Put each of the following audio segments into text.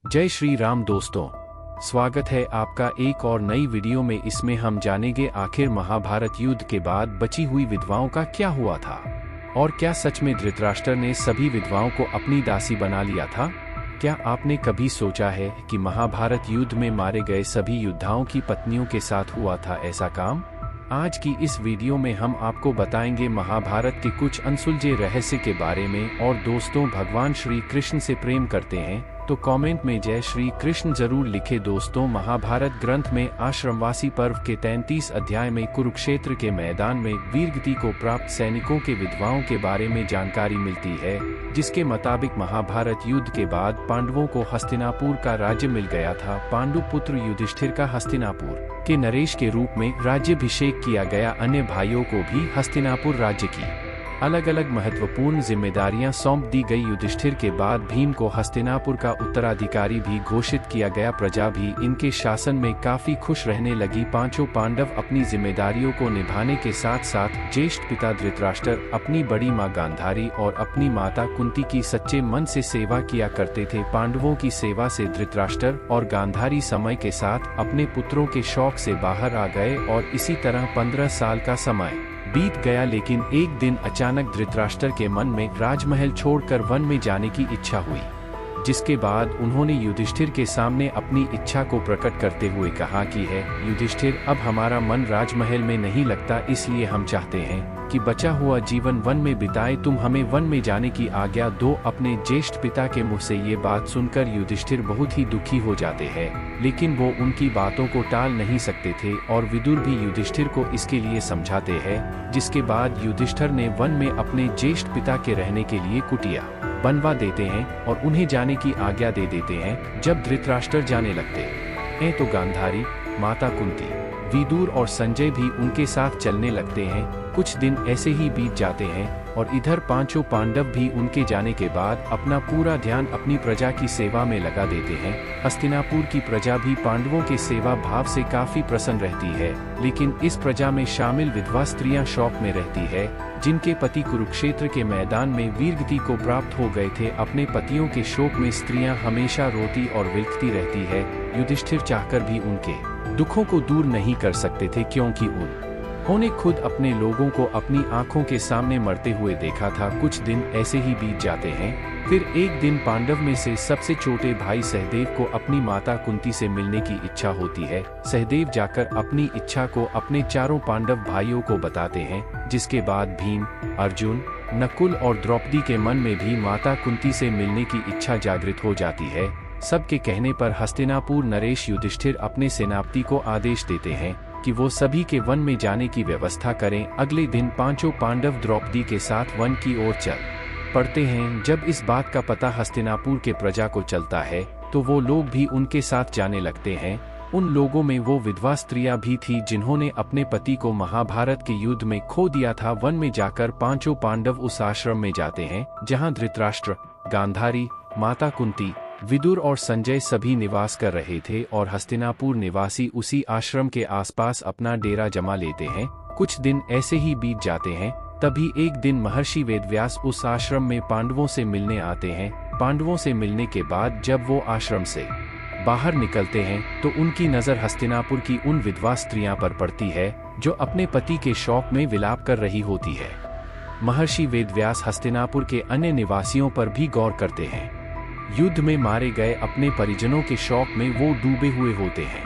जय श्री राम दोस्तों, स्वागत है आपका एक और नई वीडियो में। इसमें हम जानेंगे आखिर महाभारत युद्ध के बाद बची हुई विधवाओं का क्या हुआ था और क्या सच में धृतराष्ट्र ने सभी विधवाओं को अपनी दासी बना लिया था। क्या आपने कभी सोचा है कि महाभारत युद्ध में मारे गए सभी योद्धाओं की पत्नियों के साथ हुआ था ऐसा काम? आज की इस वीडियो में हम आपको बताएंगे महाभारत के कुछ अनसुलझे रहस्य के बारे में। और दोस्तों, भगवान श्री कृष्ण से प्रेम करते हैं तो कमेंट में जय श्री कृष्ण जरूर लिखे। दोस्तों, महाभारत ग्रंथ में आश्रमवासी पर्व के 33 अध्याय में कुरुक्षेत्र के मैदान में वीरगति को प्राप्त सैनिकों के विधवाओं के बारे में जानकारी मिलती है, जिसके मुताबिक महाभारत युद्ध के बाद पांडवों को हस्तिनापुर का राज्य मिल गया था। पांडु पुत्र युधिष्ठिर का हस्तिनापुर के नरेश के रूप में राज्याभिषेक किया गया। अन्य भाइयों को भी हस्तिनापुर राज्य की अलग अलग महत्वपूर्ण जिम्मेदारियां सौंप दी गई। युधिष्ठिर के बाद भीम को हस्तिनापुर का उत्तराधिकारी भी घोषित किया गया। प्रजा भी इनके शासन में काफी खुश रहने लगी। पांचों पांडव अपनी जिम्मेदारियों को निभाने के साथ साथ ज्येष्ठ पिता धृतराष्ट्र, अपनी बड़ी मां गांधारी और अपनी माता कुंती की सच्चे मन से सेवा किया करते थे। पांडवों की सेवा से धृतराष्ट्र और गांधारी समय के साथ अपने पुत्रों के शौक से बाहर आ गए और इसी तरह 15 साल का समय बीत गया। लेकिन एक दिन अचानक धृतराष्ट्र के मन में राजमहल छोड़कर वन में जाने की इच्छा हुई, जिसके बाद उन्होंने युधिष्ठिर के सामने अपनी इच्छा को प्रकट करते हुए कहा कि युधिष्ठिर, अब हमारा मन राजमहल में नहीं लगता, इसलिए हम चाहते हैं कि बचा हुआ जीवन वन में बिताए। तुम हमें वन में जाने की आज्ञा दो। अपने ज्येष्ठ पिता के मुंह से ये बात सुनकर युधिष्ठिर बहुत ही दुखी हो जाते हैं, लेकिन वो उनकी बातों को टाल नहीं सकते थे और विदुर भी युधिष्ठिर को इसके लिए समझाते हैं। जिसके बाद युधिष्ठिर ने वन में अपने ज्येष्ठ पिता के रहने के लिए कुटिया बनवा देते हैं और उन्हें जाने की आज्ञा दे देते हैं। जब धृतराष्ट्र जाने लगते हैं तो गांधारी, माता कुंती, विदुर और संजय भी उनके साथ चलने लगते हैं। कुछ दिन ऐसे ही बीत जाते हैं और इधर पांचों पांडव भी उनके जाने के बाद अपना पूरा ध्यान अपनी प्रजा की सेवा में लगा देते हैं। हस्तिनापुर की प्रजा भी पांडवों के सेवा भाव से काफी प्रसन्न रहती है, लेकिन इस प्रजा में शामिल विधवा स्त्रियां शौक में रहती है, जिनके पति कुरुक्षेत्र के मैदान में वीरगति को प्राप्त हो गए थे। अपने पतियों के शोक में स्त्रियां हमेशा रोती और विलखती रहती है। युधिष्ठिर चाहकर भी उनके दुखों को दूर नहीं कर सकते थे, क्योंकि उन्होंने खुद अपने लोगों को अपनी आंखों के सामने मरते हुए देखा था। कुछ दिन ऐसे ही बीत जाते हैं। फिर एक दिन पांडव में से सबसे छोटे भाई सहदेव को अपनी माता कुंती से मिलने की इच्छा होती है। सहदेव जाकर अपनी इच्छा को अपने चारों पांडव भाइयों को बताते हैं, जिसके बाद भीम, अर्जुन, नकुल और द्रौपदी के मन में भी माता कुंती से मिलने की इच्छा जागृत हो जाती है। सबके कहने पर हस्तिनापुर नरेश युधिष्ठिर अपने सेनापति को आदेश देते हैं कि वो सभी के वन में जाने की व्यवस्था करें। अगले दिन पांचों पांडव द्रौपदी के साथ वन की ओर चल पड़ते हैं। जब इस बात का पता हस्तिनापुर के प्रजा को चलता है तो वो लोग भी उनके साथ जाने लगते हैं। उन लोगों में वो विधवा स्त्रियां भी थी जिन्होंने अपने पति को महाभारत के युद्ध में खो दिया था। वन में जाकर पांचों पांडव उस आश्रम में जाते हैं जहाँ धृतराष्ट्र, गांधारी, माता कुंती, विदुर और संजय सभी निवास कर रहे थे और हस्तिनापुर निवासी उसी आश्रम के आसपास अपना डेरा जमा लेते हैं। कुछ दिन ऐसे ही बीत जाते हैं। तभी एक दिन महर्षि वेदव्यास उस आश्रम में पांडवों से मिलने आते हैं। पांडवों से मिलने के बाद जब वो आश्रम से बाहर निकलते हैं तो उनकी नजर हस्तिनापुर की उन विधवा स्त्रियां पर पड़ती है जो अपने पति के शौक में विलाप कर रही होती है। महर्षि वेदव्यास हस्तिनापुर के अन्य निवासियों पर भी गौर करते हैं। युद्ध में मारे गए अपने परिजनों के शौक में वो डूबे हुए होते हैं।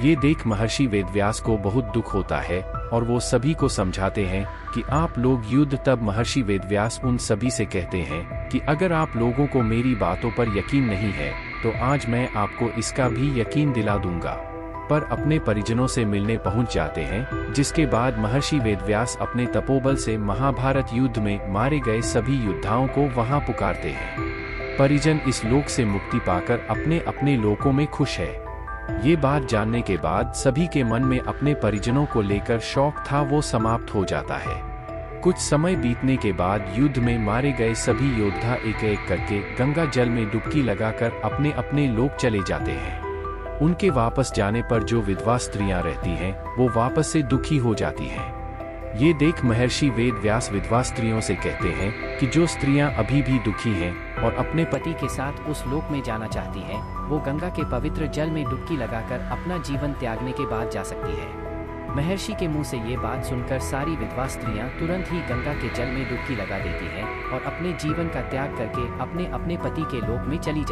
ये देख महर्षि वेदव्यास को बहुत दुख होता है और वो सभी को समझाते हैं कि आप लोग युद्ध। तब महर्षि वेदव्यास उन सभी से कहते हैं कि अगर आप लोगों को मेरी बातों पर यकीन नहीं है तो आज मैं आपको इसका भी यकीन दिला दूंगा। पर अपने परिजनों से मिलने पहुंच जाते हैं, जिसके बाद महर्षि वेदव्यास अपने तपोबल से महाभारत युद्ध में मारे गए सभी योद्धाओं को वहां पुकारते हैं। परिजन इस लोक से मुक्ति पाकर अपने अपने लोकों में खुश है। ये बात जानने के बाद सभी के मन में अपने परिजनों को लेकर शौक था वो समाप्त हो जाता है। कुछ समय बीतने के बाद युद्ध में मारे गए सभी योद्धा एक एक करके गंगा जल में डुबकी लगाकर अपने अपने लोक चले जाते हैं। उनके वापस जाने पर जो विधवा स्त्रियां रहती हैं वो वापस से दुखी हो जाती हैं। ये देख महर्षि वेदव्यास विधवा स्त्रियों से कहते हैं कि जो स्त्रियां अभी भी दुखी हैं और अपने पति के साथ उस लोक में जाना चाहती है, वो गंगा के पवित्र जल में डुबकी लगाकर अपना जीवन त्यागने के बाद जा सकती है। महर्षि के मुंह से ये बात सुनकर सारी विधवा स्त्रियां तुरंत ही गंगा के जल में डुबकी लगा देती हैं और अपने जीवन का त्याग करके अपने अपने पति के लोक में चली जाती हैं।